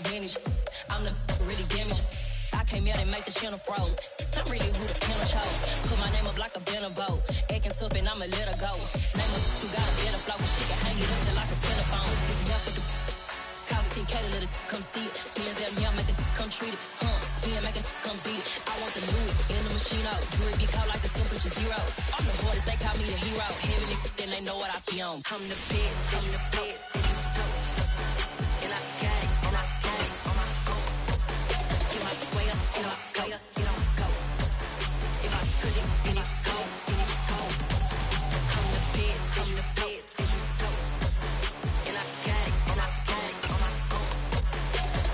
vintage. I'm the really damaged. I came out and make the channel froze. I'm really who the panel chose. Put my name up like a banner boat. Acting tough and I'ma let her go. Name up who got a better flow. She can hang it up just like a telephone. Sticking up with the cost 10K to let it come see it. Me and them here make it come treat it. Spin make it come beat it. I want the new in the machine out. Jewelry be caught like the temperature 0. I'm the hardest, they call me the hero. Heavy then they know what I be on. I'm the best, I'm the best. And I got it, and I got it on my phone. Get my way up, get my way up, get on go. If I touch it, then it's cold, then it's cold. I'm the best, I'm the best, and I got it, and I got it on my phone.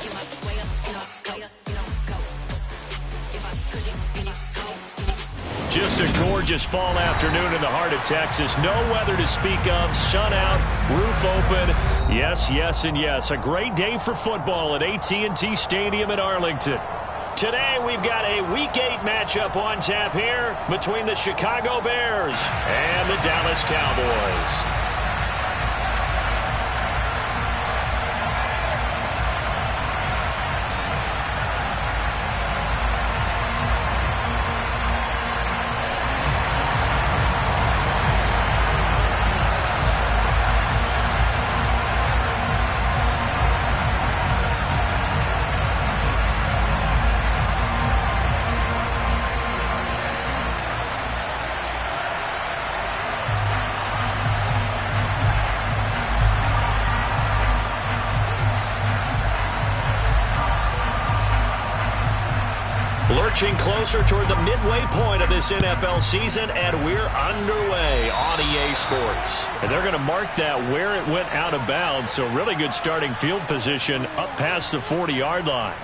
Get my way up, get my way up, get on go. If I touch it, then it's cold, then it's cold. Just a gorgeous fall afternoon in the heart of Texas. No weather to speak of. Sun out, roof open. Yes, yes, and yes. A great day for football at AT&T Stadium in Arlington. Today we've got a Week 8 matchup on tap here between the Chicago Bears and the Dallas Cowboys. Lurching closer toward the midway point of this NFL season, and we're underway on EA Sports. And they're going to mark that where it went out of bounds, so really good starting field position up past the 40-yard line.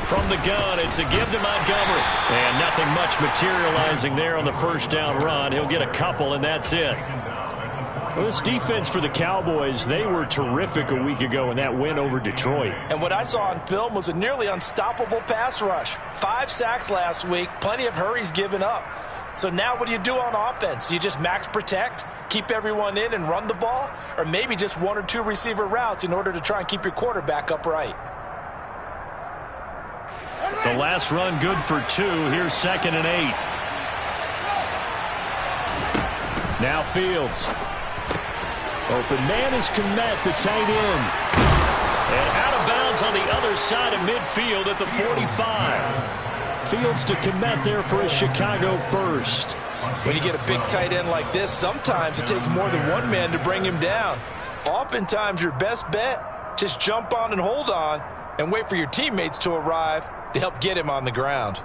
From the gun, it's a give to Montgomery. And nothing much materializing there on the first down run. He'll get a couple, and that's it. Well, this defense for the Cowboys, they were terrific a week ago in that win over Detroit. And what I saw on film was a nearly unstoppable pass rush. 5 sacks last week, plenty of hurries given up. So now what do you do on offense? You just max protect, keep everyone in and run the ball? Or maybe just 1 or 2 receiver routes in order to try and keep your quarterback upright? The last run good for 2. Here's 2nd and 8. Now Fields. Open man is Kmet, the tight end. And out of bounds on the other side of midfield at the 45. Fields to Kmet there for a Chicago first. When you get a big tight end like this, sometimes it takes more than one man to bring him down. Oftentimes your best bet, just jump on and hold on and wait for your teammates to arrive to help get him on the ground.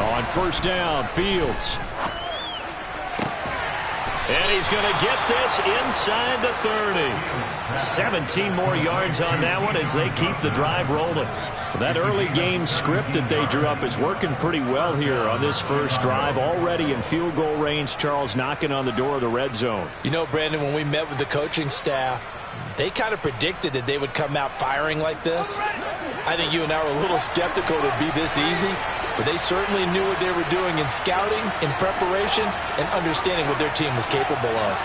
On first down, Fields. And he's going to get this inside the 30. 17 more yards on that one as they keep the drive rolling. That early game script that they drew up is working pretty well here on this first drive. Already in field goal range, Charles, knocking on the door of the red zone. You know, Brandon, when we met with the coaching staff, they kind of predicted that they would come out firing like this. I think you and I were a little skeptical it would be this easy, but they certainly knew what they were doing in scouting, in preparation, and understanding what their team was capable of.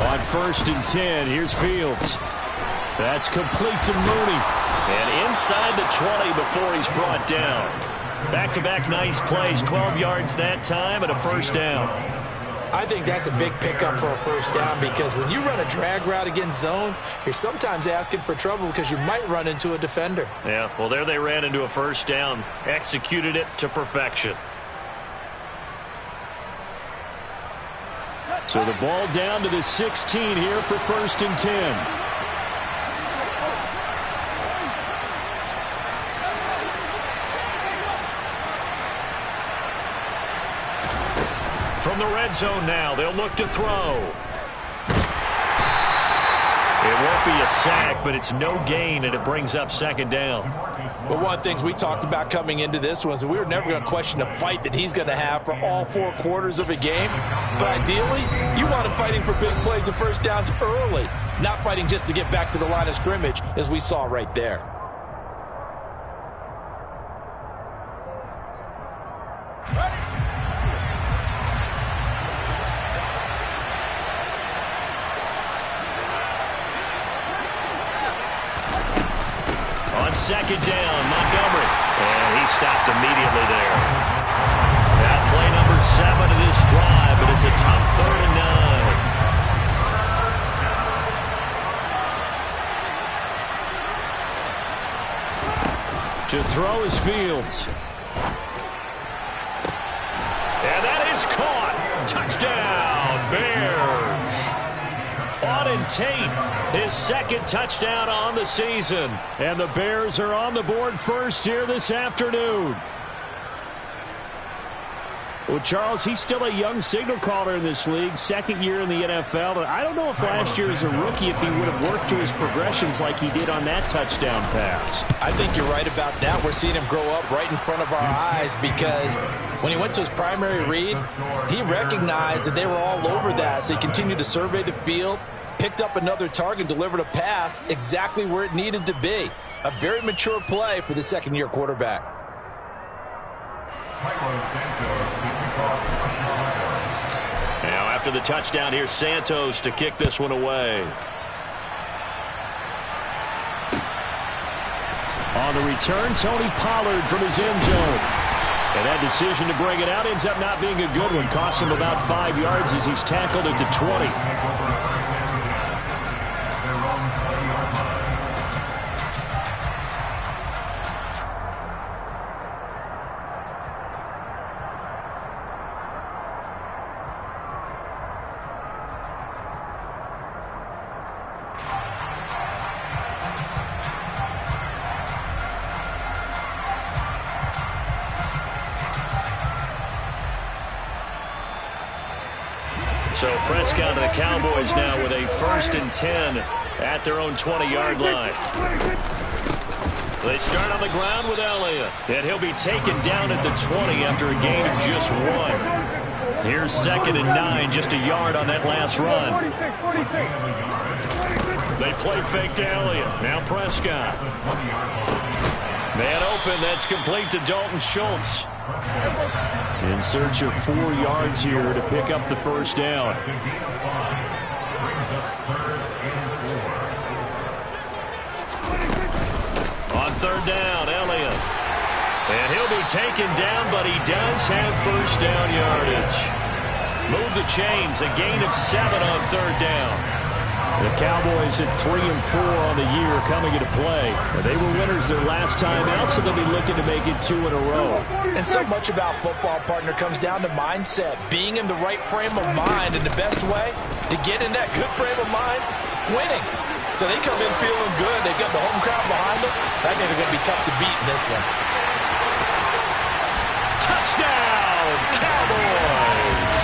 On first and 10, here's Fields. That's complete to Mooney. And inside the 20 before he's brought down. Back-to-back nice plays, 12 yards that time and a first down. I think that's a big pickup for a first down because when you run a drag route against zone, you're sometimes asking for trouble because you might run into a defender. Yeah, well, there they ran into a first down. Executed it to perfection. So the ball down to the 16 here for first and 10. From the red zone now, they'll look to throw. It won't be a sack, but it's no gain, and it brings up second down. But one of the things we talked about coming into this was that we were never going to question the fight that he's going to have for all 4 quarters of a game. But ideally, you want him fighting for big plays and first downs early, not fighting just to get back to the line of scrimmage, as we saw right there. On second down, Montgomery. And he stopped immediately there. That play number 7 of this drive, but it's a tough 3rd and 9. To throw is Fields. And that is caught. Touchdown, Bears. Auden Tate, his 2nd touchdown on the season. And the Bears are on the board first here this afternoon. Well, Charles, he's still a young signal caller in this league, 2nd year in the NFL. But I don't know if last year as a rookie, if he would have worked through his progressions like he did on that touchdown pass. I think you're right about that. We're seeing him grow up right in front of our eyes because when he went to his primary read, he recognized that they were all over that. So he continued to survey the field, picked up another target, delivered a pass exactly where it needed to be. A very mature play for the 2nd-year quarterback. Now after the touchdown, here's Santos to kick this one away. On the return, Tony Pollard from his end zone. And that decision to bring it out ends up not being a good one. Cost him about 5 yards as he's tackled at the 20. So Prescott and the Cowboys now with a 1st and 10 at their own 20-yard line. They start on the ground with Elliott, and he'll be taken down at the 20 after a gain of just 1. Here's 2nd and 9, just a yard on that last run. They play fake to Elliott. Now Prescott. Man open, that's complete to Dalton Schultz. In search of 4 yards here to pick up the first down. On 3rd down, Elliott. And he'll be taken down, but he does have first down yardage. Move the chains, a gain of 7 on 3rd down. The Cowboys at 3-4 on the year coming into play. They were winners their last time out, so they'll be looking to make it 2 in a row. And so much about football, partner, comes down to mindset. Being in the right frame of mind, and the best way to get in that good frame of mind, winning. So they come in feeling good. They've got the home crowd behind them. I think they're going to be tough to beat in this one. Touchdown, Cowboys!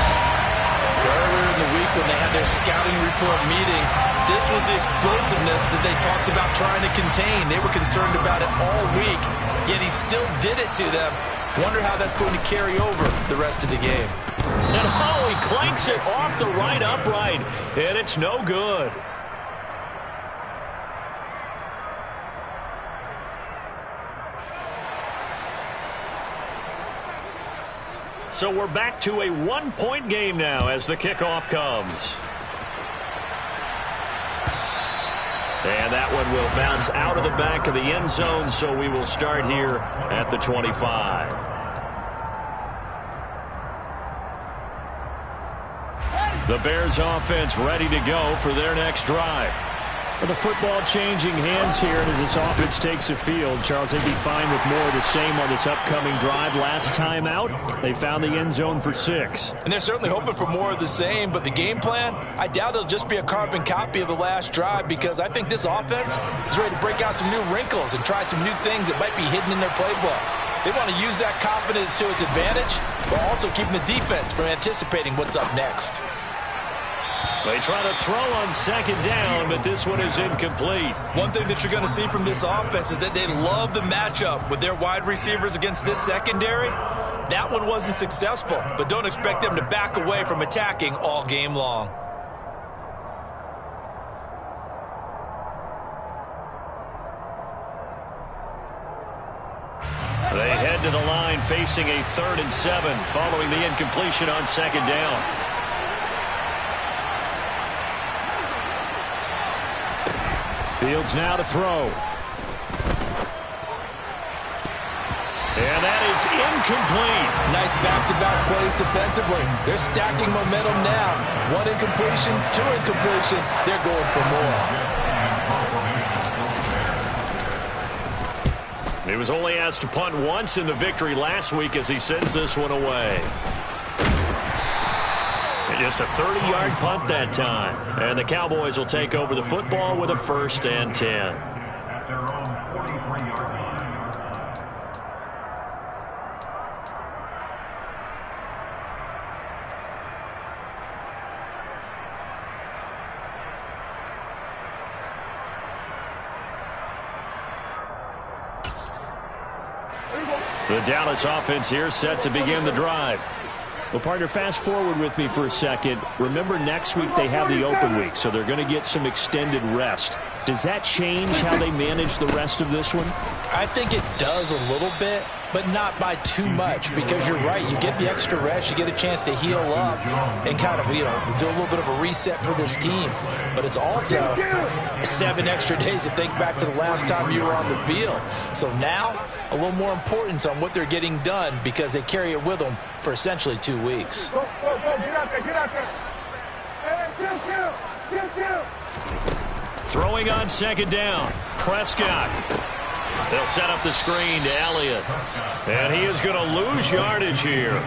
Earlier in the week when they had their scouting report meeting, this was the explosiveness that they talked about trying to contain. They were concerned about it all week, yet he still did it to them. Wonder how that's going to carry over the rest of the game. And he clanks it off the right upright, and it's no good. So we're back to a 1-point game now as the kickoff comes. And that one will bounce out of the back of the end zone, so we will start here at the 25. The Bears offense ready to go for their next drive. With the football changing hands here, and as this offense takes the field, Charles, they'd be fine with more of the same on this upcoming drive. Last time out, they found the end zone for 6. And they're certainly hoping for more of the same, but the game plan, I doubt it'll just be a carbon copy of the last drive, because I think this offense is ready to break out some new wrinkles and try some new things that might be hidden in their playbook. They want to use that confidence to its advantage, but also keeping the defense from anticipating what's up next. They try to throw on second down, but this one is incomplete. One thing that you're going to see from this offense is that they love the matchup with their wide receivers against this secondary. That one wasn't successful, but don't expect them to back away from attacking all game long. They head to the line facing a 3rd and 7 following the incompletion on second down. Fields now to throw. And that is incomplete. Nice back-to-back plays defensively. They're stacking momentum now. 1 incompletion, 2 incompletion. They're going for more. He was only asked to punt once in the victory last week as he sends this one away. And just a 30-yard punt that time. And the Cowboys will take over the football with a 1st and 10. The Dallas offense here set to begin the drive. Well, partner, fast forward with me for a second. Remember, next week they have the open week, so they're going to get some extended rest. Does that change how they manage the rest of this one? I think it does a little bit, but not by too much, because you're right. You get the extra rest, you get a chance to heal up and kind of, do a little bit of a reset for this team. But it's also 7 extra days to think back to the last time you were on the field. So now, a little more importance on what they're getting done because they carry it with them for essentially 2 weeks. Throwing on second down, Prescott. They'll set up the screen to Elliott. And he is going to lose yardage here.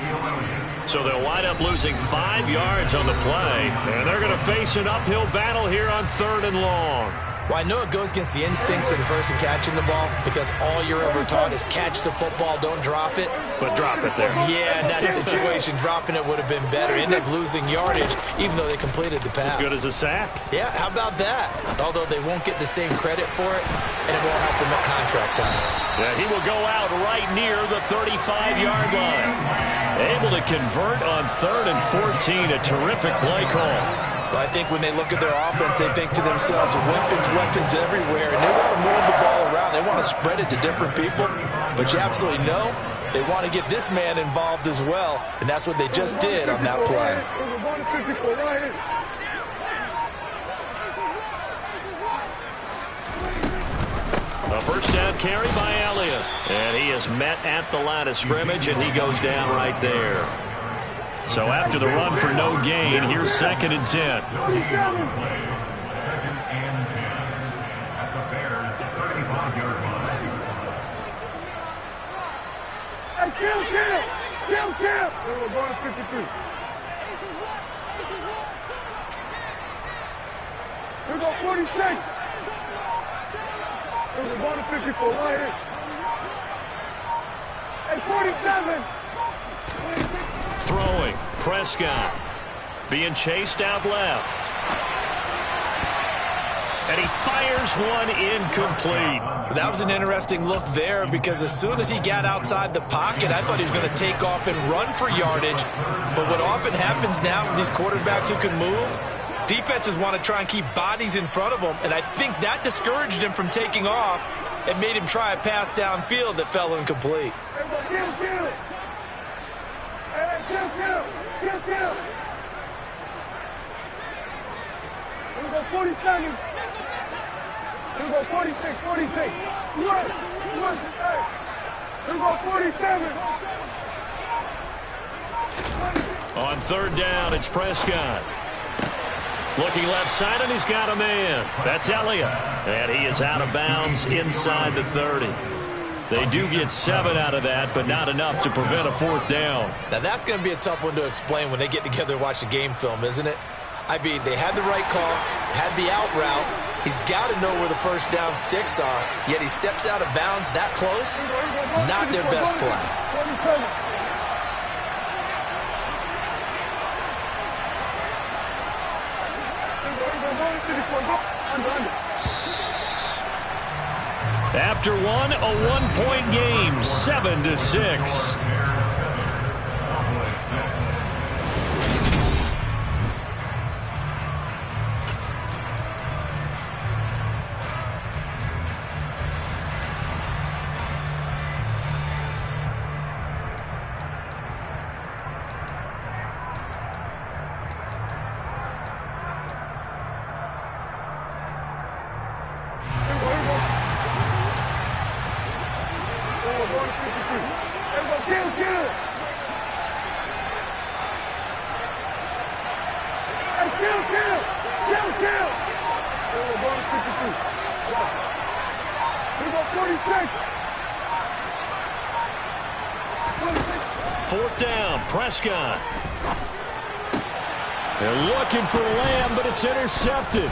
So they'll wind up losing 5 yards on the play. And they're going to face an uphill battle here on 3rd and long. Well, I know it goes against the instincts of the person catching the ball because all you're ever taught is catch the football, don't drop it. But drop it there. Yeah, in that situation, dropping it would have been better. End up losing yardage, even though they completed the pass. As good as a sack. Yeah, how about that? Although they won't get the same credit for it, and it won't help them at contract time. Yeah, he will go out right near the 35-yard line. Able to convert on 3rd and 14. A terrific play call. Well, I think when they look at their offense, they think to themselves, weapons everywhere, and they want to move the ball around. They want to spread it to different people, but you absolutely know they want to get this man involved as well, and that's what they just did on that play. A first down carry by Elliott, and he is met at the line of scrimmage, and he goes down right there. So after the run for no gain, here's 2nd and 10. Kill! We're going to 52. We're going 46. We're going to 54 right here. And 47. Throwing, Prescott being chased out left. And he fires one incomplete. That was an interesting look there because as soon as he got outside the pocket, I thought he was going to take off and run for yardage. But what often happens now with these quarterbacks who can move, defenses want to try and keep bodies in front of them, and I think that discouraged him from taking off and made him try a pass downfield that fell incomplete. Kill. We're going 47. We're going 46. Switch. We're going 47. On 3rd down, it's Prescott. Looking left side, and he's got a man. That's Elliott. And he is out of bounds inside the 30. They do get 7 out of that, but not enough to prevent a 4th down. Now, that's going to be a tough one to explain when they get together and watch the game film, isn't it? I mean, they had the right call, had the out route. He's got to know where the first down sticks are, yet he steps out of bounds that close. Not their best play. After one, a one-point game, 7-6. Fourth down, Prescott. They're looking for Lamb, but it's intercepted.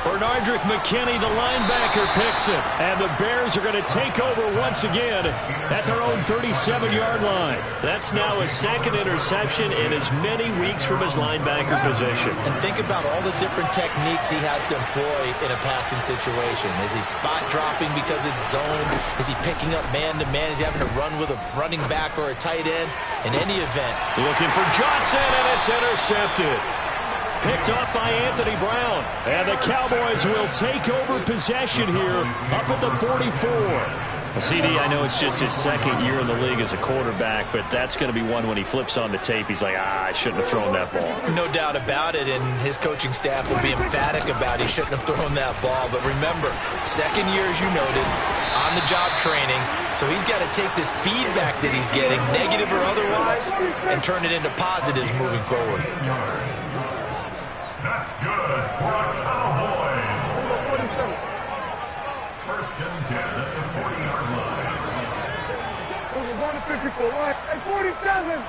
Bernardrick McKinney, the linebacker, picks it. And the Bears are going to take over once again at their own 37-yard line. That's now his second interception in as many weeks from his linebacker position. And think about all the different techniques he has to employ in a passing situation. Is he spot dropping because it's zone? Is he picking up man-to-man? Is he having to run with a running back or a tight end? In any event. Looking for Johnson, and it's intercepted. Picked off by Anthony Brown. And the Cowboys will take over possession here up at the 44. CD, I know it's just his second year in the league as a quarterback, but that's going to be one when he flips on the tape. He's like, I shouldn't have thrown that ball. No doubt about it, and his coaching staff will be emphatic about he shouldn't have thrown that ball. But remember, second year, as you noted, on-the-job training, so he's got to take this feedback that he's getting, negative or otherwise, and turn it into positives moving forward. That's good for a Cowboy. First and 10 at the 40-yard line. We're going to 54, right? At 47.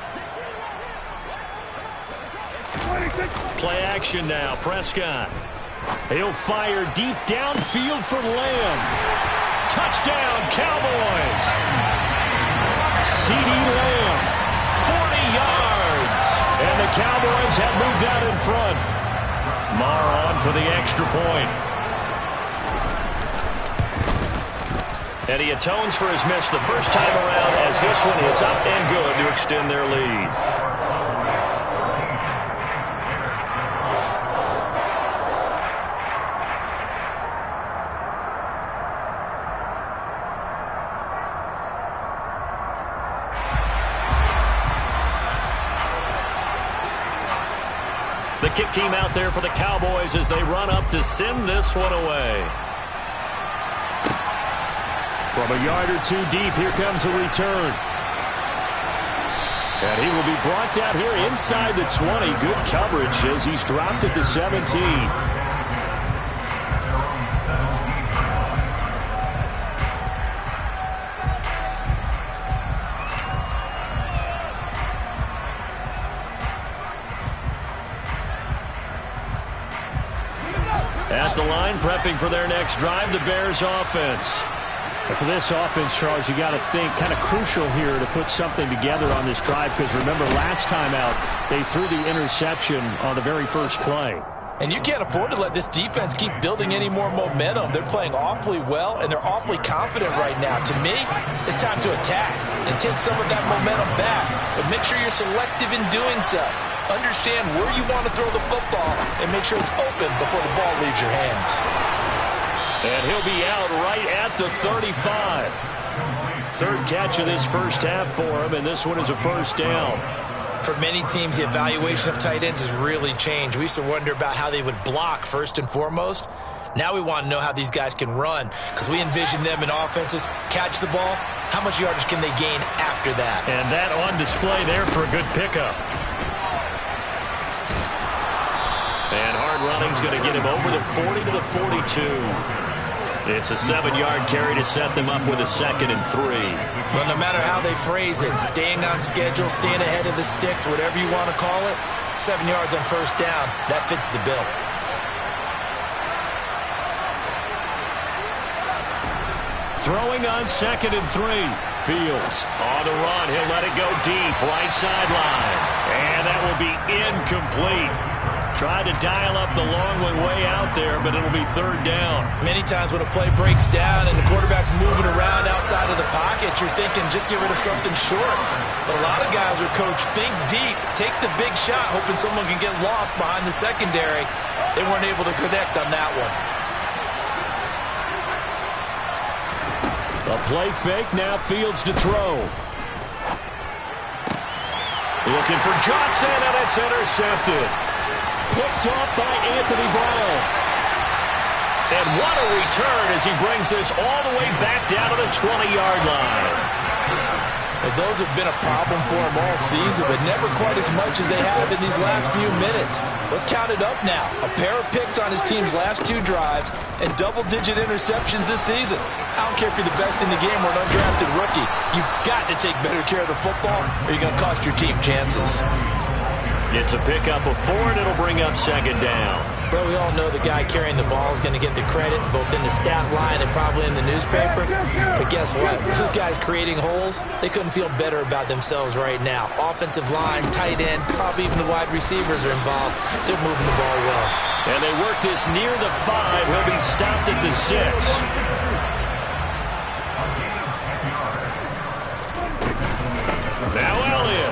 26. Play action now, Prescott. He'll fire deep downfield for Lamb. Touchdown, Cowboys. CeeDee Lamb, 40 yards. And the Cowboys have moved out in front. Marr on for the extra point. And he atones for his miss the first time around as this one is up and good to extend their lead. The kick team out there for the Cowboys as they run up to send this one away. From a yard or two deep, here comes a return. And he will be brought down here inside the 20. Good coverage as he's dropped at the 17. At the line, prepping for their next drive, the Bears offense. And for this offense, Charles, you got to think kind of crucial here to put something together on this drive because remember last time out they threw the interception on the very first play. And you can't afford to let this defense keep building any more momentum. They're playing awfully well, and they're awfully confident right now. To me, it's time to attack and take some of that momentum back. But make sure you're selective in doing so. Understand where you want to throw the football and make sure it's open before the ball leaves your hands. And he'll be out right at the 35. Third catch of this first half for him, and this one is a first down. For many teams, the evaluation of tight ends has really changed. We used to wonder about how they would block first and foremost. Now we want to know how these guys can run because we envision them in offenses catch the ball. How much yardage can they gain after that? And that on display there for a good pickup. And hard running's going to get him over the 40 to the 42. It's a 7-yard carry to set them up with a 2nd and 3. Well, no matter how they phrase it, staying on schedule, staying ahead of the sticks, whatever you want to call it, 7 yards on first down, that fits the bill. Throwing on 2nd and 3. Fields on the run. He'll let it go deep. Right sideline. And that will be incomplete. Tried to dial up the long one way out there, but it'll be 3rd down. Many times when a play breaks down and the quarterback's moving around outside of the pocket, you're thinking just get rid of something short. But a lot of guys are coached, think deep, take the big shot, hoping someone can get lost behind the secondary. They weren't able to connect on that one. A play fake, now Fields to throw. Looking for Johnson, and it's intercepted. Picked off by Anthony Brown. And what a return as he brings this all the way back down to the 20-yard line. Well, those have been a problem for him all season, but never quite as much as they have in these last few minutes. Let's count it up now. A pair of picks on his team's last 2 drives and double-digit interceptions this season. I don't care if you're the best in the game or an undrafted rookie. You've got to take better care of the football or you're going to cost your team chances. It's a pickup of 4, and it'll bring up 2nd down. Bro, we all know the guy carrying the ball is going to get the credit, both in the stat line and probably in the newspaper. But guess what? Those guys creating holes, they couldn't feel better about themselves right now. Offensive line, tight end, probably even the wide receivers are involved. They're moving the ball well. And they work this near the 5. He'll be stopped at the 6. Now Elliott.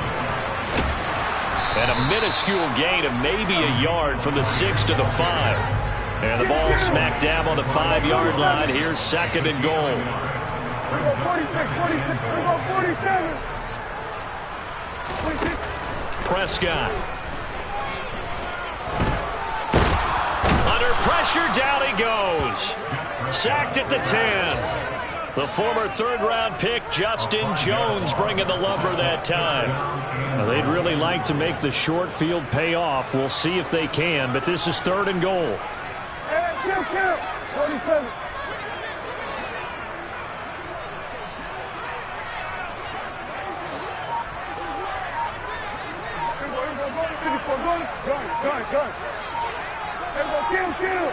And a minuscule gain of maybe a yard from the 6 to the 5. And the ball smacked down on the 5-yard line. Here's 2nd and goal. 46. Prescott. Under pressure, down he goes. Sacked at the 10. The former 3rd-round pick, Justin Jones, bringing the lumber that time. Well, they'd really like to make the short field pay off. We'll see if they can, but this is 3rd and goal. Kill. 47. Go. Kill.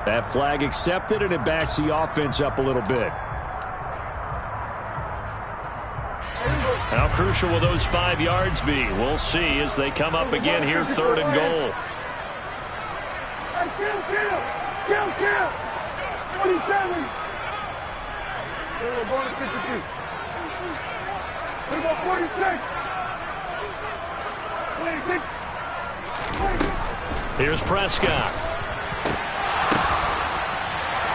That flag accepted, and it backs the offense up a little bit. How crucial will those 5 yards be? We'll see as they come up again here, 3rd and goal. Kill. 47. We're going to 52. We're going 46. Here's Prescott.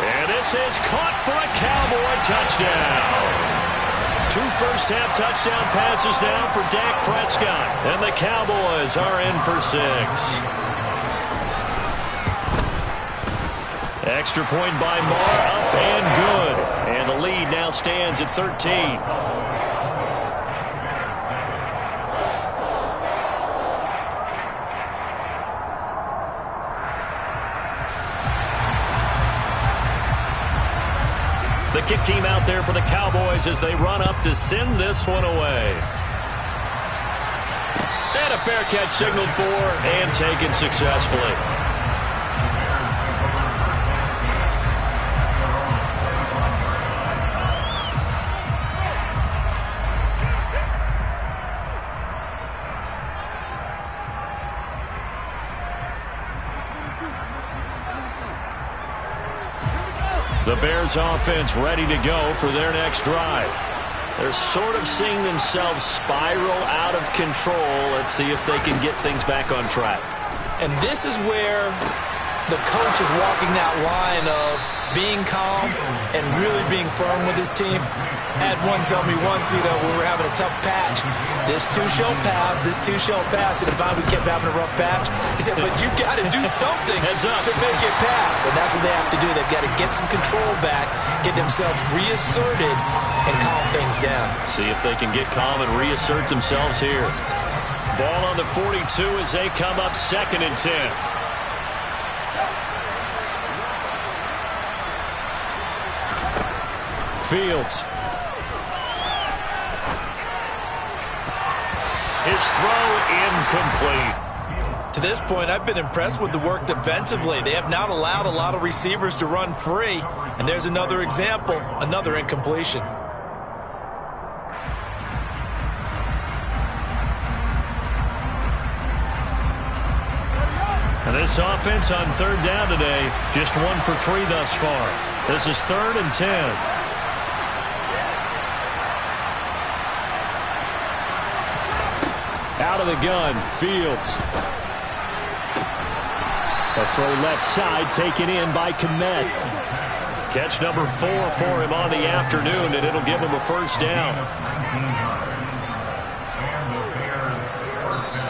And this is caught for a Cowboy touchdown. 2 first-half touchdown passes now for Dak Prescott. And the Cowboys are in for 6. Extra point by Marr, up and good. And the lead now stands at 13. The kick team out there for the Cowboys as they run up to send this one away. And a fair catch signaled for and taken successfully. The Bears offense ready to go for their next drive. They're sort of seeing themselves spiral out of control. Let's see if they can get things back on track. And this is where the coach is walking that line of being calm and really being firm with his team. I had one tell me once, we were having a tough patch. This too shall pass, this too shall pass. And finally we kept having a rough patch. He said, but you got to do something to make it pass. And that's what they have to do. They've got to get some control back, get themselves reasserted, and calm things down. See if they can get calm and reassert themselves here. Ball on the 42 as they come up 2nd and 10. Fields. His throw incomplete. To this point, I've been impressed with the work defensively. They have not allowed a lot of receivers to run free. And there's another example, another incompletion. And this offense on third down today, just 1 for 3 thus far. This is 3rd and 10. Out of the gun, Fields. A throw left side taken in by Kmet. Catch number 4 for him on the afternoon, and it'll give him a first down.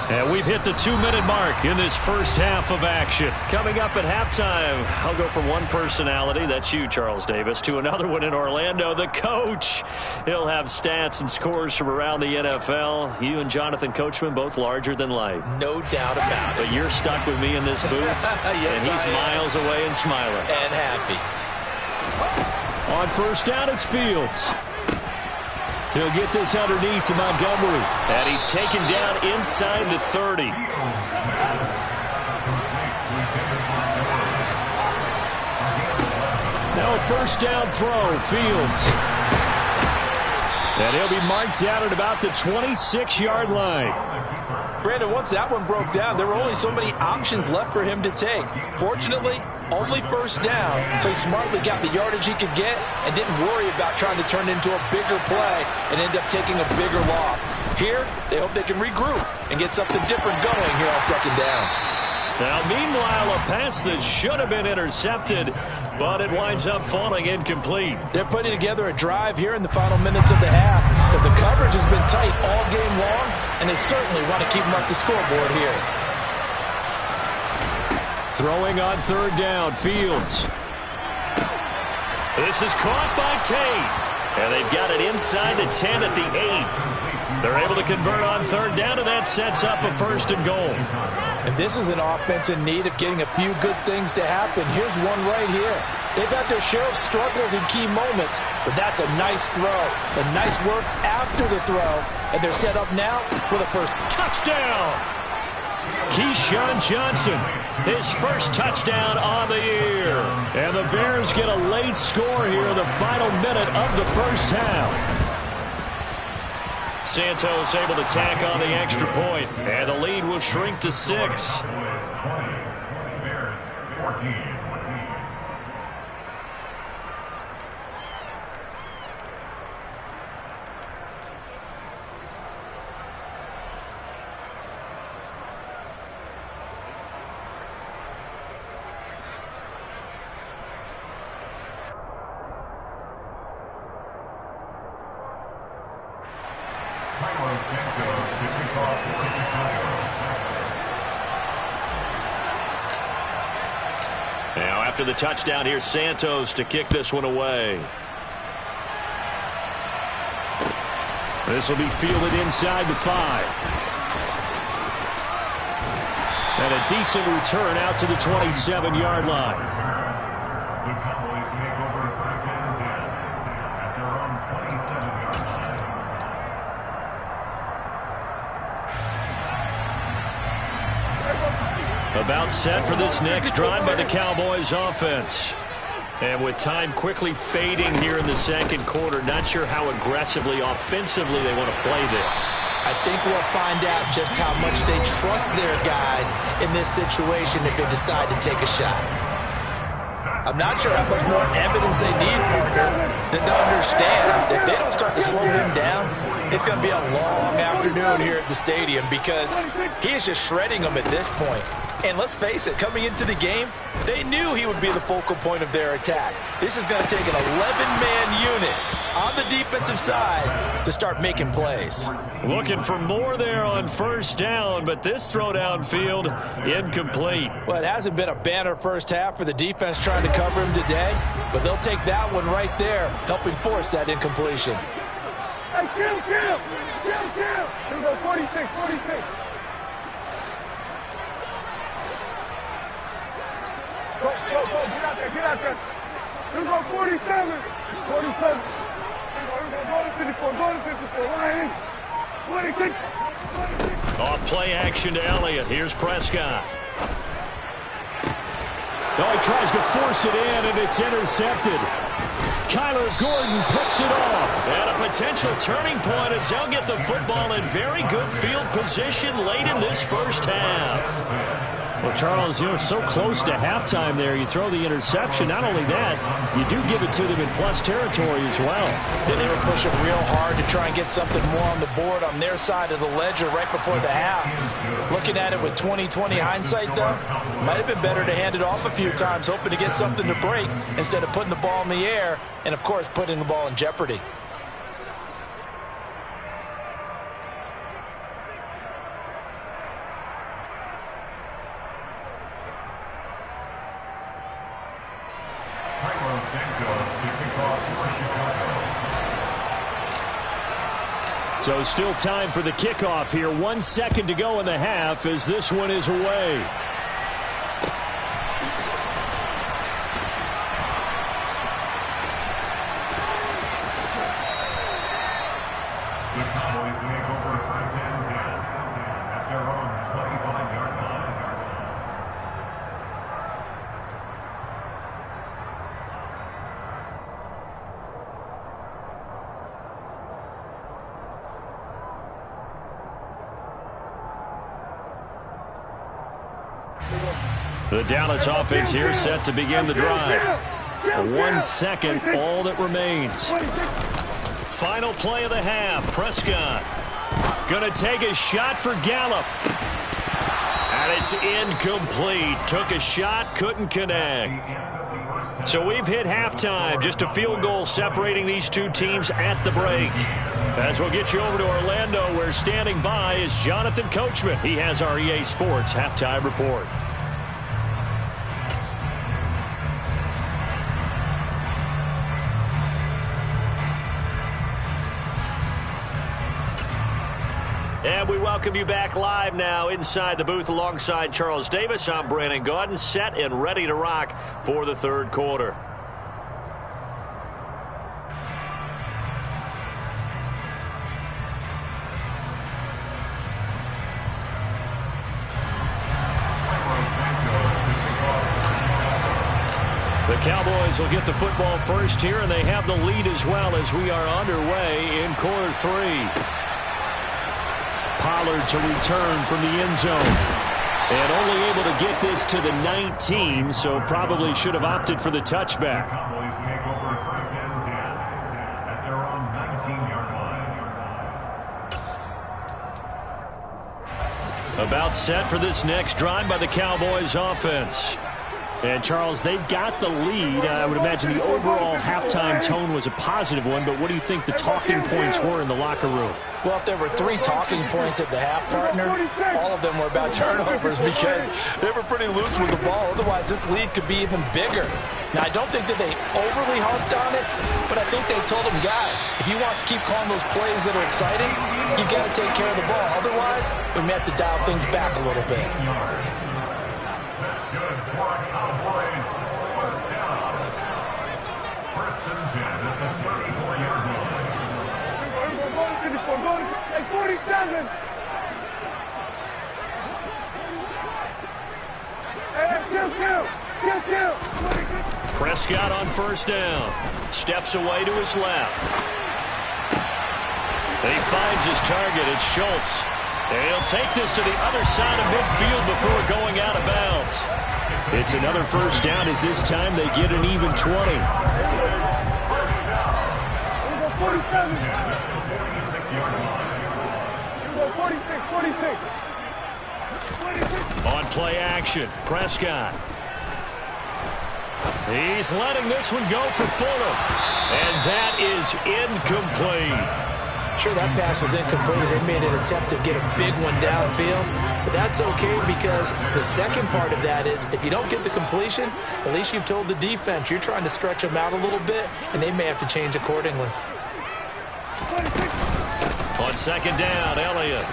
And we've hit the 2-minute mark in this first half of action. Coming up at halftime, I'll go from one personality, that's you, Charles Davis, to another one in Orlando, the coach. He'll have stats and scores from around the NFL. You and Jonathan Coachman, both larger than life. No doubt about it. But you're stuck with me in this booth, yes, and he's miles away and smiling. And happy. On first down, it's Fields. He'll get this underneath to Montgomery. And he's taken down inside the 30. Now a first down throw, Fields. And he'll be marked down at about the 26-yard line. Brandon, once that one broke down, there were only so many options left for him to take. Fortunately, only first down, so he smartly got the yardage he could get and didn't worry about trying to turn it into a bigger play and end up taking a bigger loss. Here, they hope they can regroup and get something different going here on second down. Now, meanwhile, a pass that should have been intercepted, but it winds up falling incomplete. They're putting together a drive here in the final minutes of the half, but the coverage has been tight all game long, and they certainly want to keep them off the scoreboard here. Throwing on third down, Fields. This is caught by Tate. And they've got it inside the 10 at the 8. They're able to convert on third down, and that sets up a first and goal. And this is an offense in need of getting a few good things to happen. Here's one right here. They've had their share of struggles in key moments, but that's a nice throw. A nice work after the throw, and they're set up now for the first touchdown. Keyshawn Johnson, his first touchdown on the year. And the Bears get a late score here in the final minute of the first half. Santos able to tack on the extra point, and the lead will shrink to 6. Bears 14. Now after the touchdown, here's Santos to kick this one away. This will be fielded inside the 5. And a decent return out to the 27-yard line. The Cowboys take over first and 10 at their own 27-yard line. About set for this next drive by the Cowboys offense. And with time quickly fading here in the second quarter, not sure how aggressively, offensively they want to play this. I think we'll find out just how much they trust their guys in this situation if they decide to take a shot. I'm not sure how much more evidence they need, partner, than to understand if they don't start to slow him down, it's going to be a long afternoon here at the stadium because he is just shredding them at this point. And let's face it, coming into the game, they knew he would be the focal point of their attack. This is going to take an 11-man unit on the defensive side to start making plays. Looking for more there on first down, but this throw downfield incomplete. Well, it hasn't been a banner first half for the defense trying to cover him today, but they'll take that one right there, helping force that incompletion. Hey, Kim! Here we go, 46. Go, get out there. Here we go, 47. Here we go, go to 54, Lions. 26. Off play action to Elliott. Here's Prescott. Oh, he tries to force it in, and it's intercepted. Kyler Gordon picks it off. And a potential turning point as they'll get the football in very good field position late in this first half. Well, Charles, so close to halftime there. You throw the interception. Not only that, you do give it to them in plus territory as well. Then they were pushing real hard to try and get something more on the board on their side of the ledger right before the half. Looking at it with 20/20 hindsight, though, might have been better to hand it off a few times, hoping to get something to break instead of putting the ball in the air and, of course, putting the ball in jeopardy. So still time for the kickoff here. 1 second to go in the half as this one is away. The Cowboys make over first and 10 at their own 25-yard line. The Dallas offense here set to begin the drive. 1 second, all that remains. Final play of the half. Prescott going to take a shot for Gallup. And it's incomplete. Took a shot, couldn't connect. So we've hit halftime. Just a field goal separating these two teams at the break. As we'll get you over to Orlando, where standing by is Jonathan Coachman. He has our EA Sports halftime report. And we welcome you back live now inside the booth alongside Charles Davis. I'm Brandon Gaudin, set and ready to rock for the third quarter. The Cowboys will get the football first here, and they have the lead as well as we are underway in quarter three. Pollard to return from the end zone. And only able to get this to the 19, so probably should have opted for the touchback. Cowboys make over first and 10 at their own 19-yard line. About set for this next drive by the Cowboys offense. And, Charles, they've got the lead. I would imagine the overall halftime tone was a positive one, but what do you think the talking points were in the locker room? Well, if there were 3 talking points at the half, partner, all of them were about turnovers because they were pretty loose with the ball. Otherwise, this lead could be even bigger. Now, I don't think that they overly harped on it, but I think they told them, guys, if you want to keep calling those plays that are exciting, you've got to take care of the ball. Otherwise, we may have to dial things back a little bit. That's good for Cowboys. First down. First and 10 at the 34-yard line. 47. Prescott on first down. Steps away to his left. He finds his target. It's Schultz. And he'll take this to the other side of midfield before going out of bounds. It's another first down as this time they get an even 20. 47. 46. On play action, Prescott. He's letting this one go for Fuller. And that is incomplete. Sure, that pass was incomplete as they made an attempt to get a big one downfield. But that's okay because the second part of that is if you don't get the completion, at least you've told the defense you're trying to stretch them out a little bit, and they may have to change accordingly. On second down, Elliott.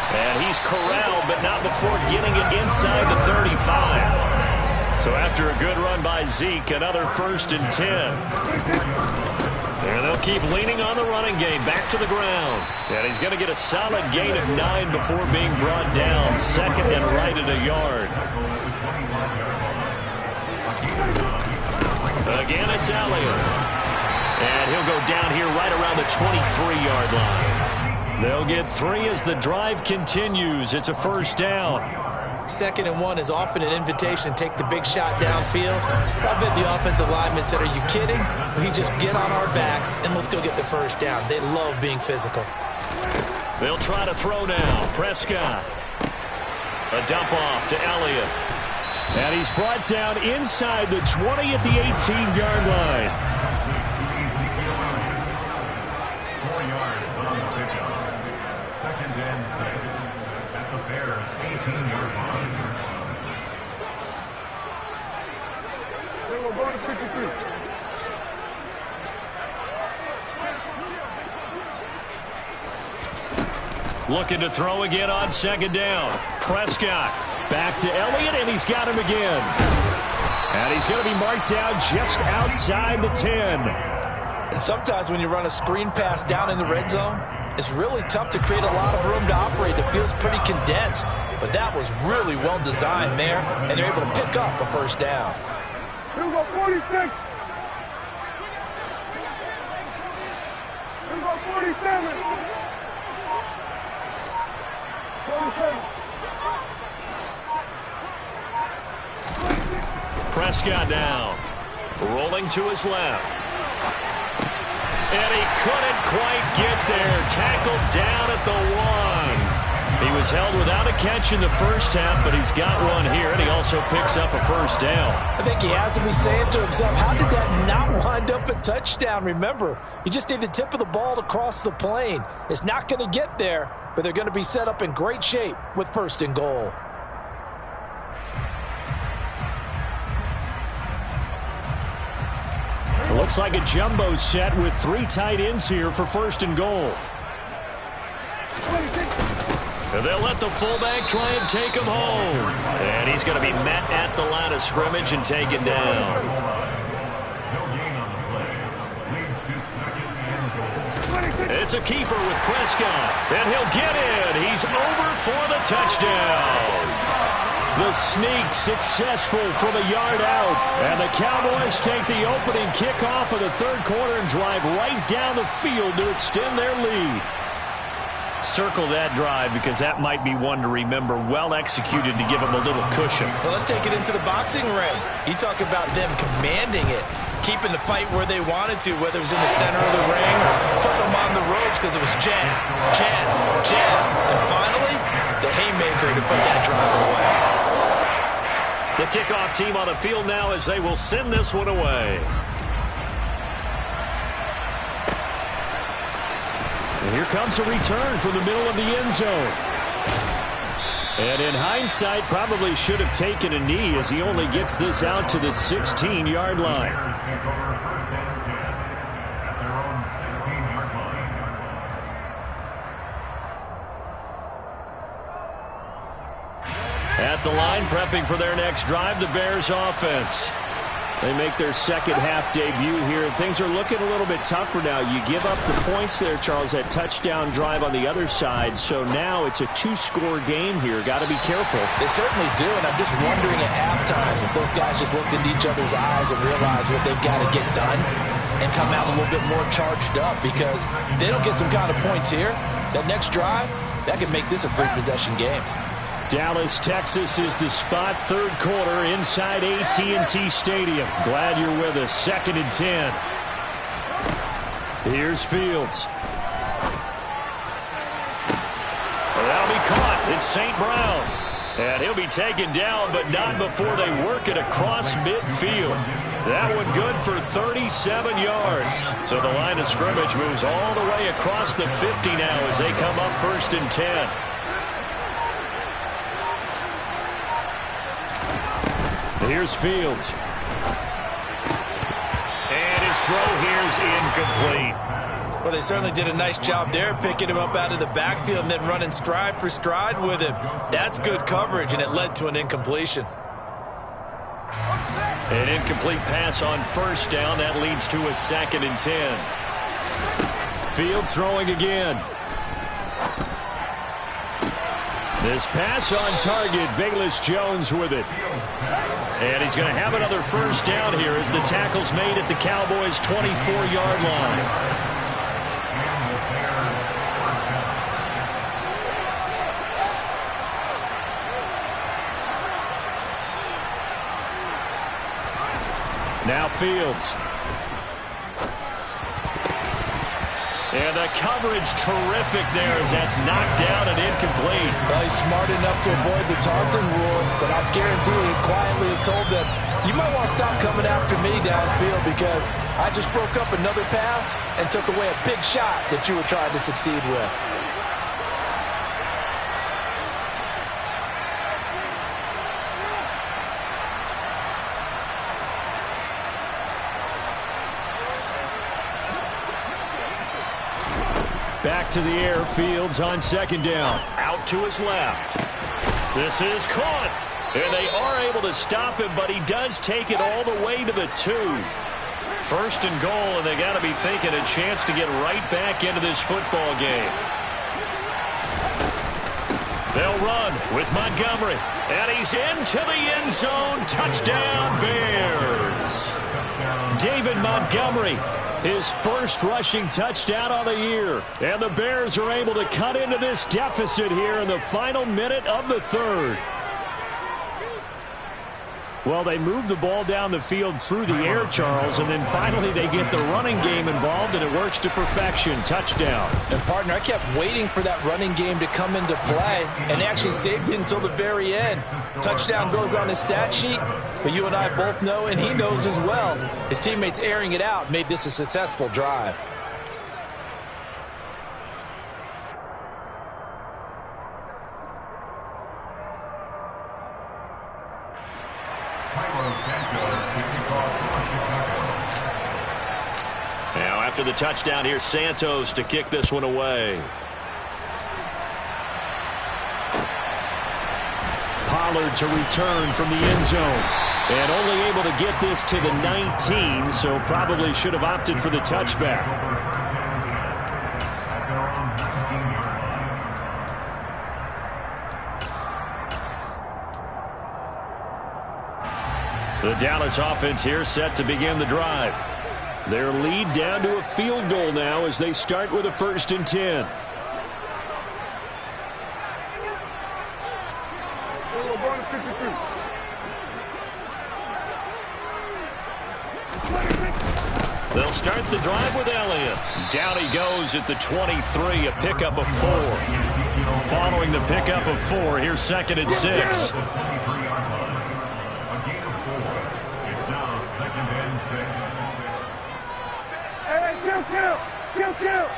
And he's corralled, but not before getting it inside the 35. So after a good run by Zeke, another first and 10. And they'll keep leaning on the running game. Back to the ground. And he's going to get a solid gain of 9 before being brought down. Second and right at a yard. Again, it's Elliott. And he'll go down here right around the 23-yard line. They'll get 3 as the drive continues. It's a first down. 2nd and 1 is often an invitation to take the big shot downfield. I bet the offensive lineman said, are you kidding? We just get on our backs and let's go get the first down. They love being physical. They'll try to throw now. Prescott. A dump off to Elliott. And he's brought down inside the 20 at the 18-yard line. 4 yards on the pickup. 2nd and 6 at the Bears' 18-yard line. We're going to 53. Looking to throw again on 2nd down. Prescott back to Elliott, and he's got him again. And he's going to be marked down just outside the 10. And sometimes when you run a screen pass down in the red zone, it's really tough to create a lot of room to operate. The field's pretty condensed, but that was really well designed there, and they're able to pick up a first down. Here we go, 46. Here we go, 47. 47. Prescott now. Rolling to his left. And he couldn't quite get there. Tackled down at the 1. He was held without a catch in the first half, but he's got one here, and he also picks up a first down. I think he has to be saying to himself, how did that not wind up a touchdown? Remember, you just need the tip of the ball to cross the plane. It's not going to get there, but they're going to be set up in great shape with 1st and goal. It looks like a jumbo set with 3 tight ends here for 1st and goal. And they'll let the fullback try and take him home. And he's going to be met at the line of scrimmage and taken down. No gain on the play. Leads to 2nd and goal. It's a keeper with Prescott. And he'll get in. He's over for the touchdown. The sneak successful from a yard out. And the Cowboys take the opening kickoff of the 3rd quarter and drive right down the field to extend their lead. Circle that drive because that might be one to remember. Well executed to give them a little cushion. Well, let's take it into the boxing ring. You talk about them commanding it, keeping the fight where they wanted to, whether it was in the center of the ring or putting them on the ropes because it was jab, jab, jab. And finally, the haymaker to put that drive away. The kickoff team on the field now as they will send this one away. And here comes a return from the middle of the end zone. And in hindsight, probably should have taken a knee as he only gets this out to the 16-yard line. Take over 1st and 10 at their own 16-yard line. At the line, prepping for their next drive, the Bears offense. They make their second half debut here. Things are looking a little bit tougher now. You give up the points there, Charles, that touchdown drive on the other side. So now it's a 2-score game here. Got to be careful. They certainly do, and I'm just wondering at halftime if those guys just looked into each other's eyes and realized what they've got to get done and come out a little bit more charged up, because if they don't get some kind of points here, that next drive, that could make this a 3-possession game. Dallas, Texas is the spot. 3rd quarter inside AT&T Stadium. Glad you're with us. 2nd and 10. Here's Fields. That'll be caught. It's St. Brown. And he'll be taken down, but not before they work it across midfield. That one good for 37 yards. So the line of scrimmage moves all the way across the 50 now as they come up 1st and 10. Here's Fields. And his throw here's incomplete. Well, they certainly did a nice job there, picking him up out of the backfield and then running stride for stride with him. That's good coverage, and it led to an incompletion. An incomplete pass on 1st down. That leads to a 2nd and 10. Fields throwing again. This pass on target. Velus Jones with it. And he's going to have another first down here as the tackle's made at the Cowboys' 24-yard line. Now Fields. And the coverage terrific there as that's knocked down and incomplete. Well, he's smart enough to avoid the taunting rule, but I guarantee he quietly has told them, you might want to stop coming after me downfield because I just broke up another pass and took away a big shot that you were trying to succeed with. Back to the air, Fields on second down. Out to his left. This is caught. And they are able to stop him, but he does take it all the way to the 2. First and goal, and they got to be thinking a chance to get right back into this football game. They'll run with Montgomery. And he's into the end zone. Touchdown, Bears. David Montgomery. His first rushing touchdown of the year. And the Bears are able to cut into this deficit here in the final minute of the third. Well, they move the ball down the field through the air, Charles, and then finally they get the running game involved, and it works to perfection. Touchdown. And, partner, I kept waiting for that running game to come into play, and they actually saved it until the very end. Touchdown goes on his stat sheet, but you and I both know, and he knows as well, his teammates airing it out made this a successful drive. Now after the touchdown, here's Santos to kick this one away. Pollard to return from the end zone. And only able to get this to the 19, so probably should have opted for the touchback. The Dallas offense here set to begin the drive. Their lead down to a field goal now as they start with a 1st and 10. They'll start the drive with Elliott. Down he goes at the 23, a pickup of 4. Following the pickup of 4, here's 2nd and 6. Kill.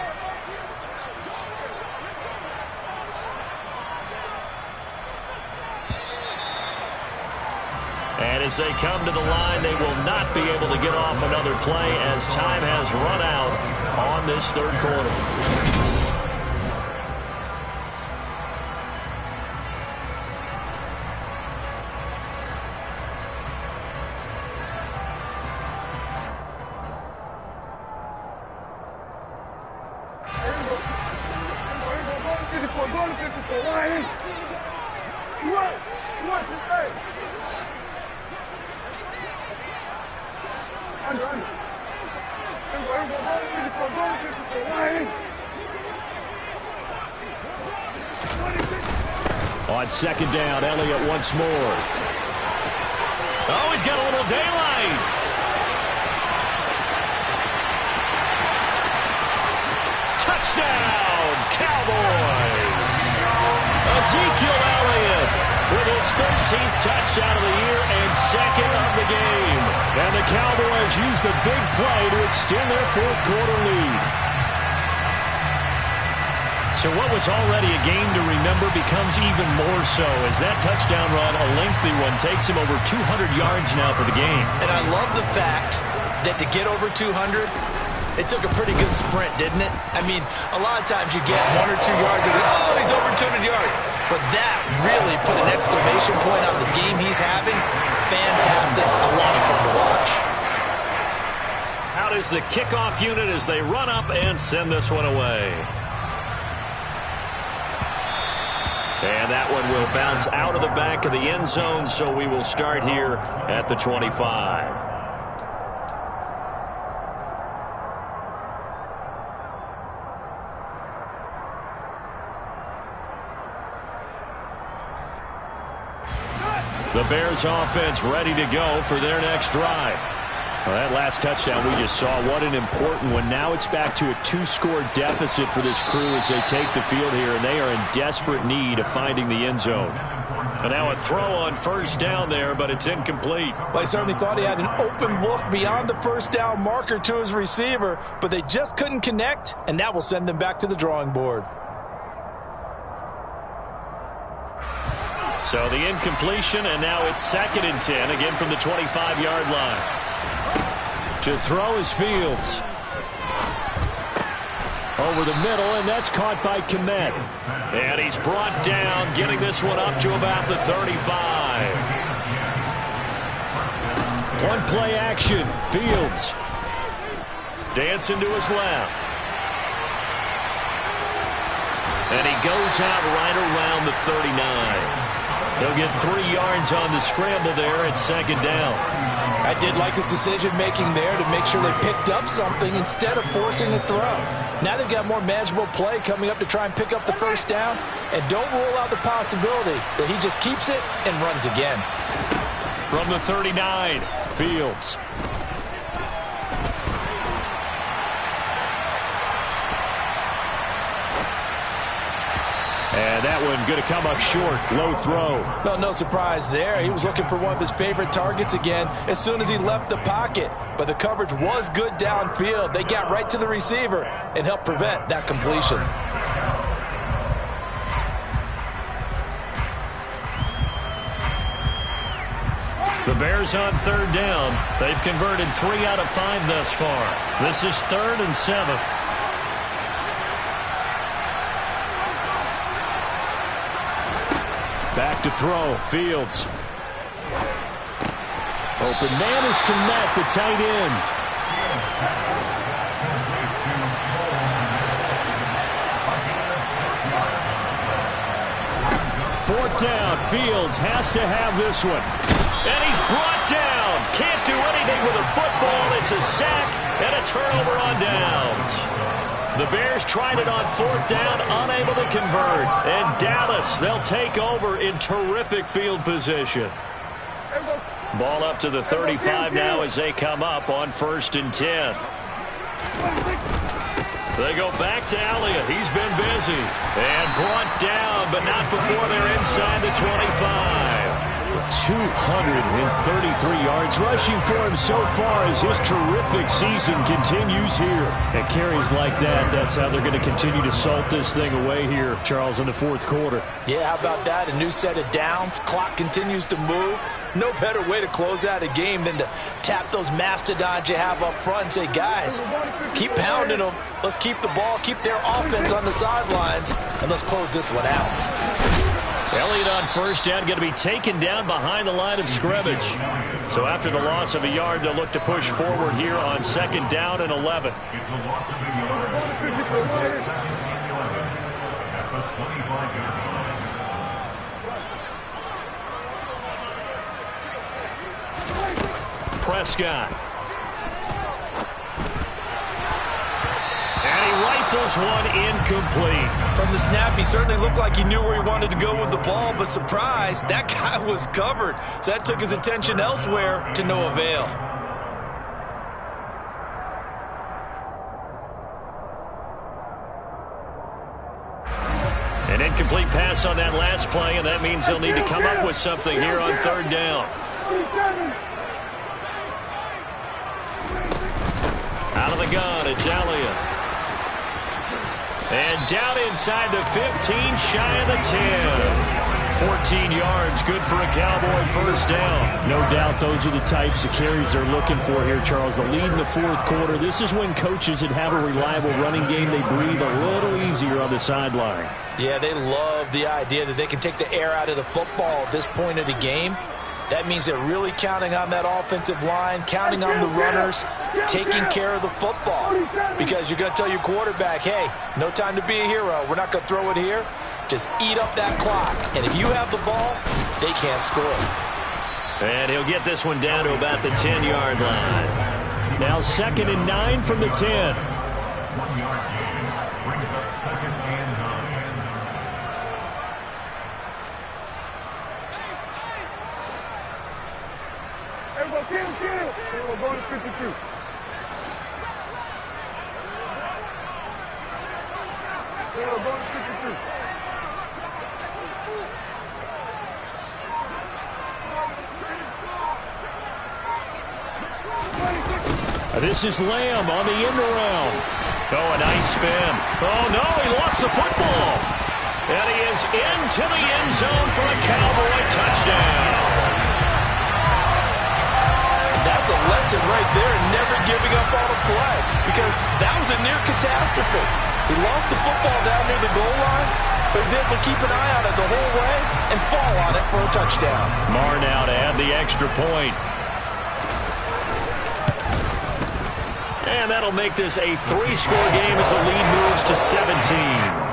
And as they come to the line, they will not be able to get off another play as time has run out on this third quarter. On second down, Elliott once more. Oh, he's got a little daylight. Touchdown, Cowboys. Ezekiel Elliott with his 13th touchdown of the year and 2nd of the game. And the Cowboys use the big play to extend their fourth quarter lead. So what was already a game to remember becomes even more so as that touchdown run, a lengthy one, takes him over 200 yards now for the game. And I love the fact that to get over 200, it took a pretty good sprint, didn't it? I mean, a lot of times you get 1 or 2 yards and oh, he's over 200 yards. But that really put an exclamation point on the game he's having. Fantastic. A lot of fun to watch. Out out is the kickoff unit as they run up and send this one away. And that one will bounce out of the back of the end zone, so we will start here at the 25. The Bears offense ready to go for their next drive. Well, that last touchdown we just saw, what an important one. Now it's back to a 2-score deficit for this crew as they take the field here, and they are in desperate need of finding the end zone. And now a throw on first down there, but it's incomplete. Well, I certainly thought he had an open look beyond the first down marker to his receiver, but they just couldn't connect, and that will send them back to the drawing board. So the incompletion, and now it's 2nd and 10, again from the 25-yard line. To throw is Fields. Over the middle, and that's caught by Kmet. And he's brought down, getting this one up to about the 35. One play action. Fields. Dancing to his left. And he goes out right around the 39. He'll get 3 yards on the scramble there at 2nd down. I did like his decision-making there to make sure they picked up something instead of forcing a throw. Now they've got more manageable play coming up to try and pick up the first down, and don't rule out the possibility that he just keeps it and runs again. From the 39, Fields. And that one going to come up short. Low throw. Well, no surprise there. He was looking for one of his favorite targets again as soon as he left the pocket. But the coverage was good downfield. They got right to the receiver and helped prevent that completion. The Bears on 3rd down. They've converted 3 out of 5 thus far. This is 3rd and 7. Back to throw. Fields. Open man is Kmet, the tight end. Fourth down. Fields has to have this one. And he's brought down. Can't do anything with a football. It's a sack and a turnover on downs. The Bears tried it on 4th down, unable to convert. And Dallas, they'll take over in terrific field position. Ball up to the 35 now as they come up on 1st and 10. They go back to Elliott. He's been busy. And brought down, but not before they're inside the 25. 233 yards rushing for him so far as his terrific season continues here. And carries like that, that's how they're going to continue to salt this thing away here, Charles, in the 4th quarter. Yeah, how about that? A new set of downs. Clock continues to move. No better way to close out a game than to tap those mastodons you have up front and say, guys, keep pounding them. Let's keep the ball, keep their offense on the sidelines, and let's close this one out. Elliott on 1st down, going to be taken down behind the line of scrimmage. So after the loss of a yard, they'll look to push forward here on 2nd down and 11. Prescott. And he rifles one incomplete. From the snap, he certainly looked like he knew where he wanted to go with the ball, but surprise, that guy was covered. So that took his attention elsewhere to no avail. An incomplete pass on that last play, and that means they'll need to come up with something here on 3rd down. Out of the gun, it's Elliott. And down inside the 15, shy of the 10. 14 yards, good for a Cowboy first down. No doubt those are the types of carries they're looking for here, Charles. The lead in the 4th quarter. This is when coaches that have a reliable running game, they breathe a little easier on the sideline. Yeah, they love the idea that they can take the air out of the football at this point of the game. That means they're really counting on that offensive line, counting on the runners, taking care of the football. Because you're going to tell your quarterback, hey, no time to be a hero. We're not going to throw it here. Just eat up that clock. And if you have the ball, they can't score. And he'll get this one down to about the 10-yard line. Now 2nd and 9 from the 10. 1-yard gain brings up 2nd and 9. Everybody, kill. We're going to 52. We're going to 52. This is Lamb on the end around. Oh, a nice spin. Oh, no, he lost the football. And he is into the end zone for a Cowboy touchdown. That's a lesson right there, never giving up on a play, because that was a near catastrophe. He lost the football down near the goal line, but he was able to keep an eye on it the whole way and fall on it for a touchdown. Marr now to add the extra point. And that'll make this a 3-score game as the lead moves to 17.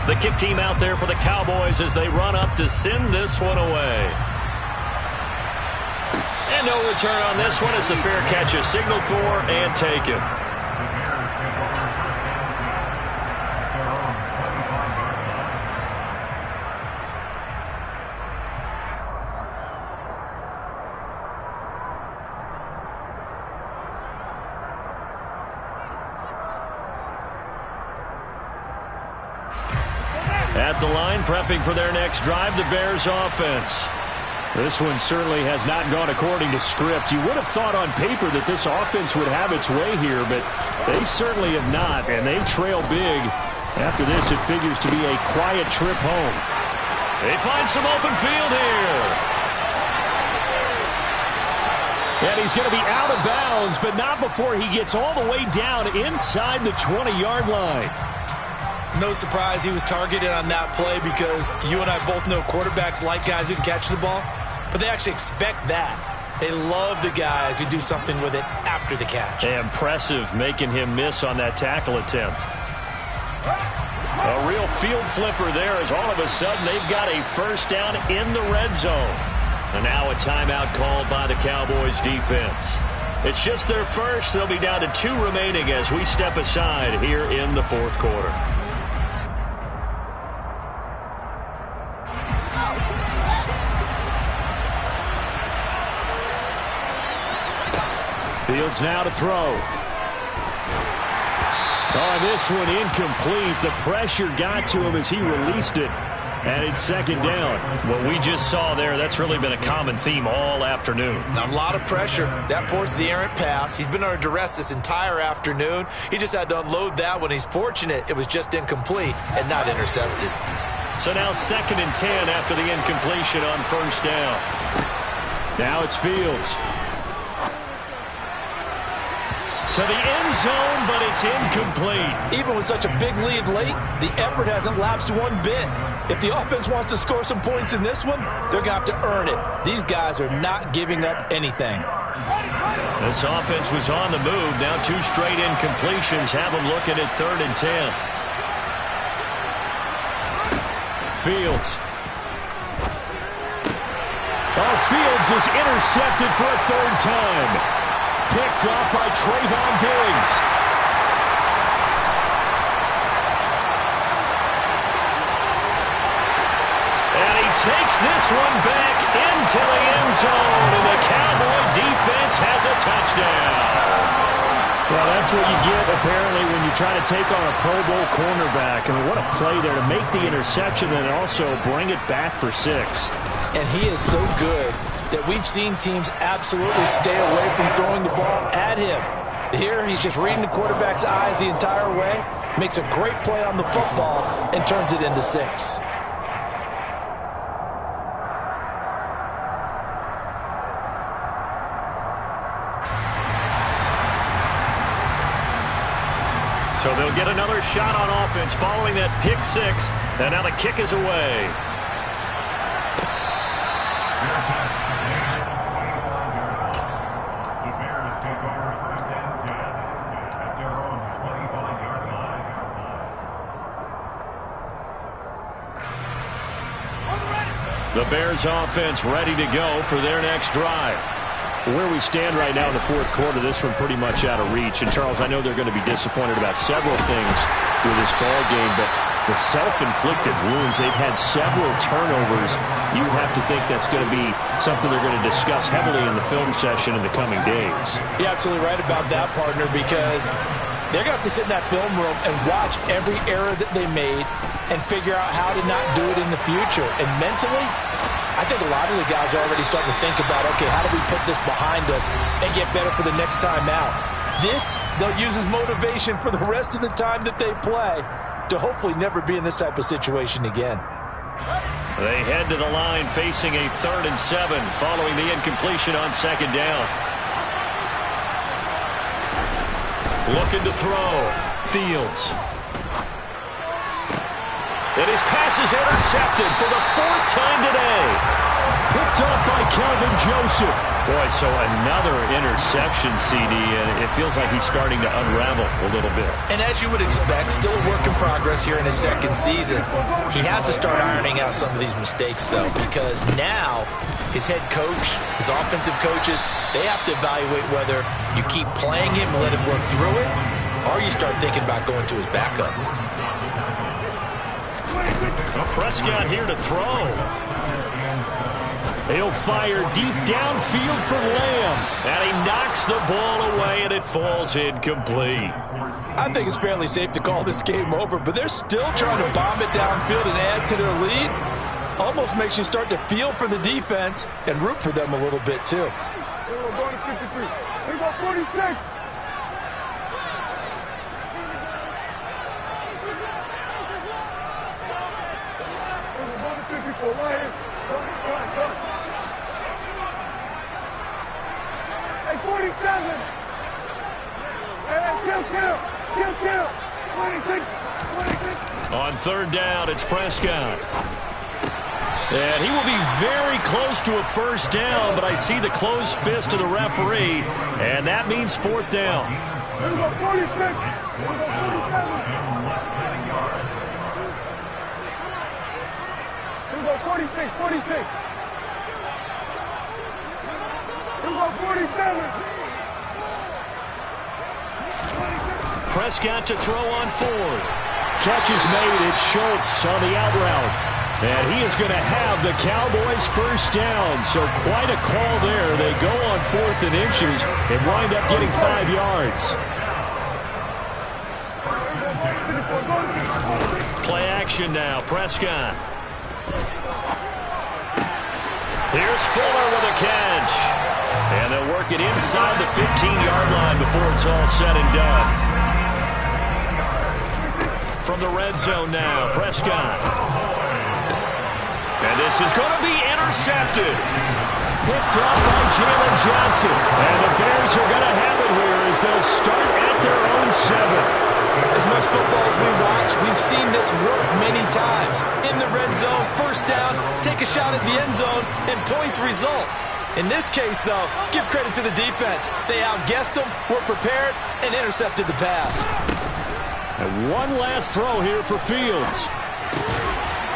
The kick team out there for the Cowboys as they run up to send this one away. And no return on this one as the fair catch is signaled for and taken. At the line, prepping for their next drive, the Bears offense. This one certainly has not gone according to script. You would have thought on paper that this offense would have its way here, but they certainly have not, and they trail big. After this, it figures to be a quiet trip home. They find some open field here. And he's going to be out of bounds, but not before he gets all the way down inside the 20-yard line. No surprise he was targeted on that play, because you and I both know quarterbacks like guys who can catch the ball, but they actually expect that. They love the guys who do something with it after the catch. Impressive making him miss on that tackle attempt. A real field flipper there as all of a sudden they've got a first down in the red zone. And now a timeout called by the Cowboys defense. It's just their first. They'll be down to 2 remaining as we step aside here in the 4th quarter. Fields now to throw. Oh, this one incomplete. The pressure got to him as he released it. And it's 2nd down. What we just saw there, that's really been a common theme all afternoon. A lot of pressure. That forced the errant pass. He's been under duress this entire afternoon. He just had to unload that one. He's fortunate it was just incomplete and not intercepted. So now 2nd and 10 after the incompletion on 1st down. Now it's Fields. To the end zone, but it's incomplete. Even with such a big lead late, the effort hasn't lapsed one bit. If the offense wants to score some points in this one, they're going to have to earn it. These guys are not giving up anything. This offense was on the move. Now 2 straight incompletions have them looking at 3rd and 10. Fields. Oh, Fields is intercepted for a 3rd time. Picked off by Trayvon Diggs. And he takes this one back into the end zone, and the Cowboy defense has a touchdown. Well, that's what you get, apparently, when you try to take on a Pro Bowl cornerback. I mean, what a play there to make the interception and also bring it back for 6. And he is so good that we've seen teams absolutely stay away from throwing the ball at him. Here, he's just reading the quarterback's eyes the entire way, makes a great play on the football, and turns it into 6. So they'll get another shot on offense following that pick six. And now the kick is away. The Bears take over 1st and 10 at their own 25-yard line. The Bears offense ready to go for their next drive. Where we stand right now in the fourth quarter, this one pretty much out of reach. And, Charles, I know they're going to be disappointed about several things with this ball game, but the self-inflicted wounds, they've had several turnovers. You would have to think that's going to be something they're going to discuss heavily in the film session in the coming days. You're absolutely right about that, partner, because they're going to have to sit in that film room and watch every error that they made and figure out how to not do it in the future. And mentally, I think a lot of the guys are already starting to think about, okay, how do we put this behind us and get better for the next time out? This, they'll use as motivation for the rest of the time that they play to hopefully never be in this type of situation again. They head to the line facing a 3rd and 7 following the incompletion on 2nd down. Looking to throw. Fields. And his pass is intercepted for the 4th time today. Picked up by Kelvin Joseph. Boy, so another interception, CD, and it feels like he's starting to unravel a little bit. And as you would expect, still a work in progress here in his 2nd season. He has to start ironing out some of these mistakes, though, because now his head coach, his offensive coaches, they have to evaluate whether you keep playing him and let him work through it, or you start thinking about going to his backup. Prescott here to throw. He'll fire deep downfield for Lamb. And he knocks the ball away, and it falls incomplete. I think it's fairly safe to call this game over, but they're still trying to bomb it downfield and add to their lead. Almost makes you start to feel for the defense and root for them a little bit, too. We're going to 53. We got 46. Hey, 47. Hey, kill. 26. On 3rd down, it's Prescott. And he will be very close to a 1st down, but I see the closed fist of the referee, and that means 4th down. Here we go, 46. Here we go, 47. Here we go, 46. Here we go, 47. Prescott to throw on 4th. Catch is made. It's Schultz on the out route. And he is going to have the Cowboys 1st down. So quite a call there. They go on 4th and inches and wind up getting 5 yards. Play action now. Prescott. Here's Fuller with a catch. And they'll work it inside the 15-yard line before it's all said and done. From the red zone now, Prescott. And this is going to be intercepted. Picked up by Jalen Johnson. And the Bears are going to have it here as they'll start at their own 7. As much football as we watch, we've seen this work many times. In the red zone, 1st down, take a shot at the end zone, and points result. In this case, though, give credit to the defense. They outguessed them, were prepared, and intercepted the pass. And one last throw here for Fields.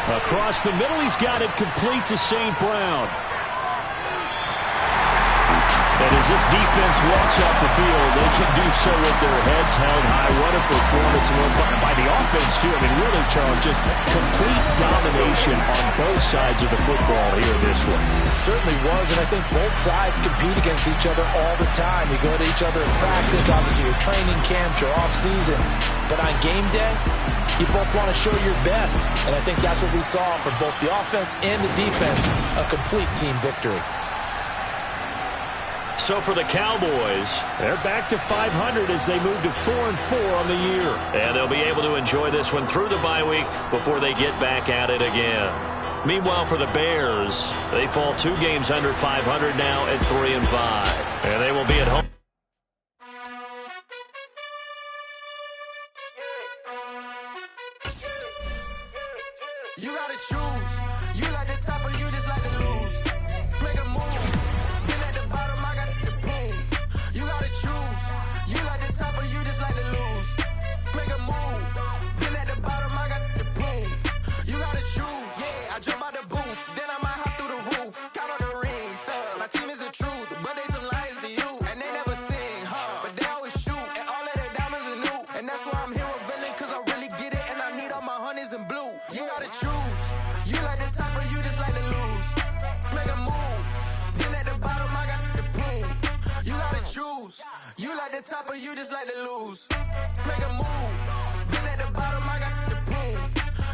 Across the middle, he's got it complete to St. Brown. And as this defense walks off the field, they can do so with their heads held high. What a performance by the offense, too. I mean, really, Charles, just complete domination on both sides of the football here in this one. It certainly was, and I think both sides compete against each other all the time. You go to each other in practice, obviously your training camps, your off-season. But on game day, you both want to show your best. And I think that's what we saw from both the offense and the defense, a complete team victory. So for the Cowboys, they're back to 500 as they move to 4-4 on the year. And they'll be able to enjoy this one through the bye week before they get back at it again. Meanwhile, for the Bears, they fall 2 games under 500 now at 3-5. And they will be at home. You gotta choose. You like the top or you just like to lose. Make a move. Been at the bottom, I got the boom. You gotta choose. You like the top or you just like to lose. Make a move. Been at the bottom, I got the boom. You gotta choose. Yeah, I jump out the booth, then I might hop through the roof. Count on the rings, my team is the truth, but they some liars to you. And they never sing, but they always shoot. And all of their diamonds are new. And that's why I'm here revealing, cause I really get it. And I need all my honeys in blue. You gotta choose. You like the top or you just like to lose. Make a move. Then at the bottom, I got the boom. You gotta choose. You like the top or you just like to lose. Make a move. Then at the bottom, I got the boom.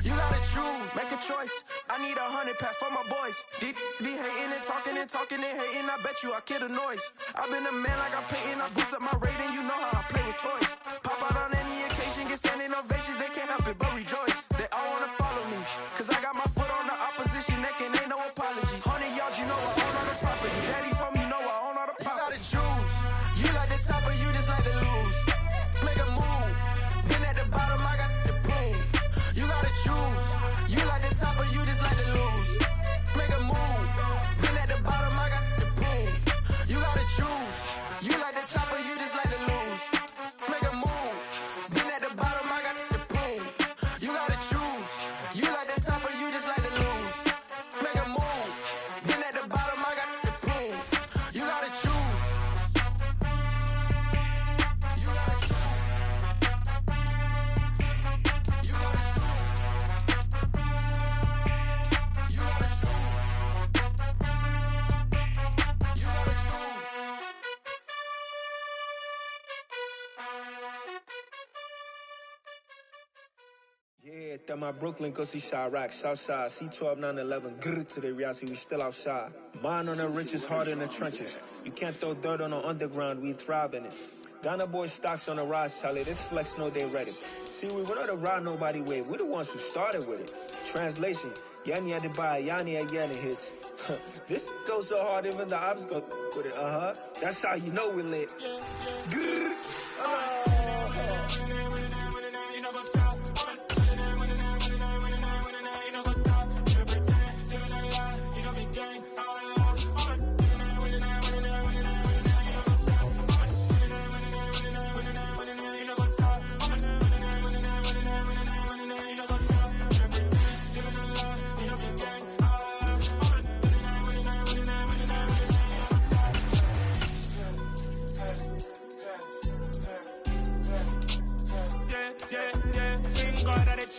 You gotta choose. Make a choice. I need 100 pack for my boys. Be hating and talking and hating. I bet you I kill the noise. I've been a man like I'm Peyton. I boost up my rating. You know how I play with toys. Pop out on any occasion, get standing ovations. They can't help it but rejoice. They all wanna follow me, cause I got my foot on the opposition neck and ain't no apologies. 100 yards, you know I own all the property. Daddy's home, you know I own all the property. You gotta choose. You like the top or you just like to lose. Make a move. Been at the bottom, I got the boom. You gotta choose. You like the top or you just like to lose. Make a move. Been at the bottom, I got the boom. You gotta choose. You like the top or you just like to lose. Make a move. Been at the bottom, I got the boom. You gotta choose. You like the top or you just like to lose. Make a move. Been at the bottom, I got the boom. You gotta choose. You gotta choose. You gotta choose. You gotta choose. You gotta choose. Yeah, that my Brooklyn, go see Chirac, Southside, C12, 911, grrr to the reality, we still outside. Mine on the riches, hard in the trenches. You can't throw dirt on the underground, we thrive in it. Ghana boys stocks on the rise, Charlie, this flex know they ready. See, we went on the ride nobody wave, we the ones who started with it. Translation, Yanni had to buy, Yanni had Yanni hits. This goes so hard, even the ops go with it, That's how you know we lit. Grrr,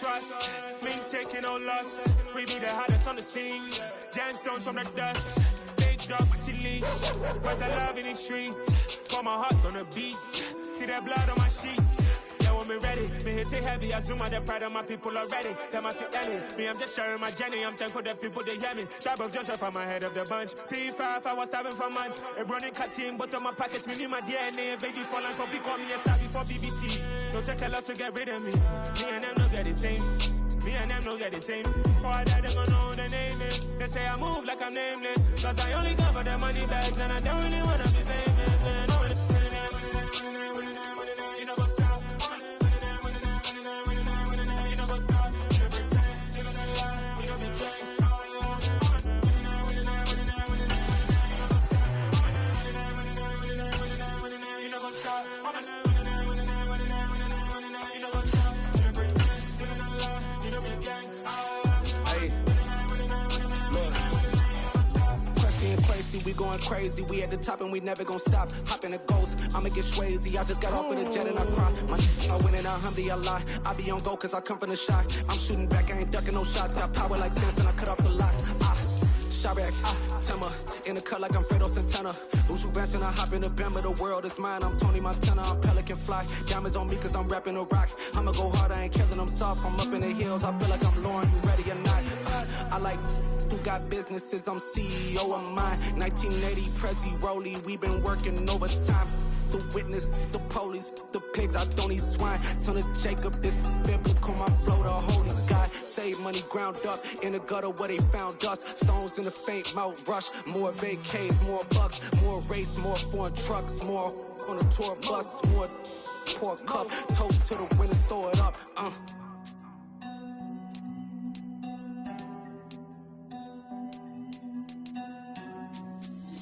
trust, me taking no loss. We be the hottest on the scene. Gemstones from the dust. Big dog, leash. Where's the love in the streets? For my heart on the beat. See that blood on my sheets. Yeah, when me ready, me hit it heavy. I zoom out the pride of my people already. Them I see Ellie. Me, I'm just sharing my journey. I'm thankful that people they hear me. Tribe of Joseph, I'm ahead of the bunch. P5, I was starving for months. A running cuts in, but on my pockets, me knew my DNA. Baby for lunch, but we call me a star before BBC. Don't take a lot to get rid of me. Me and them no get the same. Me and them no get the same. Boy, that they gonna know the name is. They say I move like I'm nameless. Cause I only cover the money bags and I don't really wanna be famous, man. You know what's up? You know what's up? You pretend, living a lie. You know me saying. You know what's up? We going crazy, we at the top and we never gon' stop. Hop in a ghost, I'ma get swayzy. I just got off with a jet and I cry. My I win and I alhamdulillah. I be on go cause I come from the shot. I'm shooting back, I ain't ducking no shots. Got power like Samson, I cut off the locks. Chirac, Tema, in the cut like I'm Fredo Santana. Uju Banton, I hop in the Bama, the world is mine. I'm Tony Montana, I'm Pelican Fly. Diamonds on me cause I'm rapping a rock. I'ma go hard, I ain't killing them soft. I'm up in the hills, I feel like I'm Lauren, you ready or not? I like who got businesses, I'm CEO of mine. 1980, Prezi, Rolly, we been working overtime. The witness, the police, the pigs, I don't eat swine. Son of Jacob, this biblical, my flow, the holy God. Save money ground up in the gutter where they found us. Stones in the faint Mount Rush. More vacays, more bucks, more race, more foreign trucks, more on a tour bus, more pour cup. Toast to the winners, throw it up.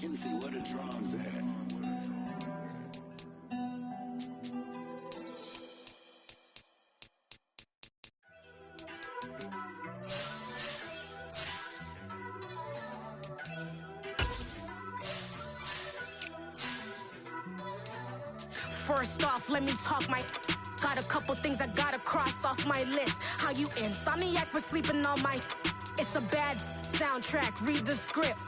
Juicy, where the drums at? First off, let me talk my... Got a couple things I gotta cross off my list. How you insomniac for sleeping on my... It's a bad soundtrack, read the script.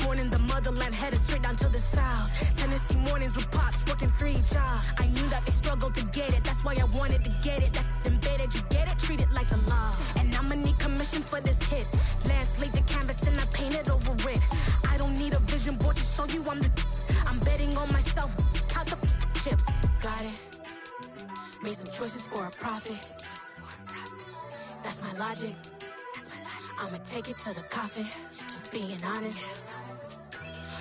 Born in the motherland, headed straight down to the south. Tennessee mornings with pops, working 3 jobs. I knew that they struggled to get it, that's why I wanted to get it. That embedded, you get it, treat it like a law. And I'ma need commission for this hit. Lance laid the canvas and I painted over it. I don't need a vision board to show you I'm the... I'm betting on myself, count the chips. Got it. Made some choices for a profit. That's my logic. I'ma take it to the coffin, just being honest.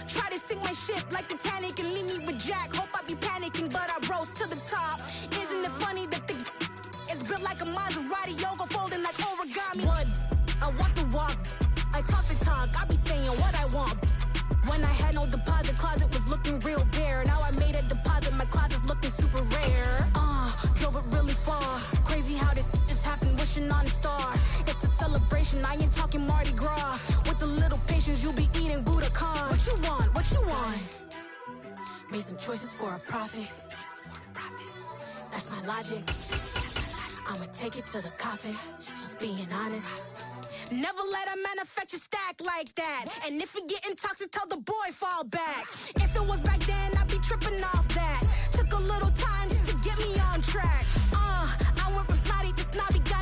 Try to sink my ship like Titanic and leave me with Jack. Hope I be panicking, but I rose to the top. Isn't it funny that the is built like a Maserati, yoga folding like origami? What? I walk the walk, I talk the talk, I be saying what I want. When I had no deposit, closet was looking real bare. Now I made a deposit, my closet's looking super rare. Drove it really far. Crazy how did this happen, wishing on a star. It's a celebration, I ain't talking Mardi Gras. With a little patience, you'll be eating Budokan. What you want? What you want? Made some choices for a profit. That's my logic. I'ma take it to the coffin, just being honest. Never let a manufacture stack like that. And if it getting toxic, tell the boy fall back. If it was back then, I'd be tripping off that. Took a little time just to get me on track. I went from snotty to snobby, got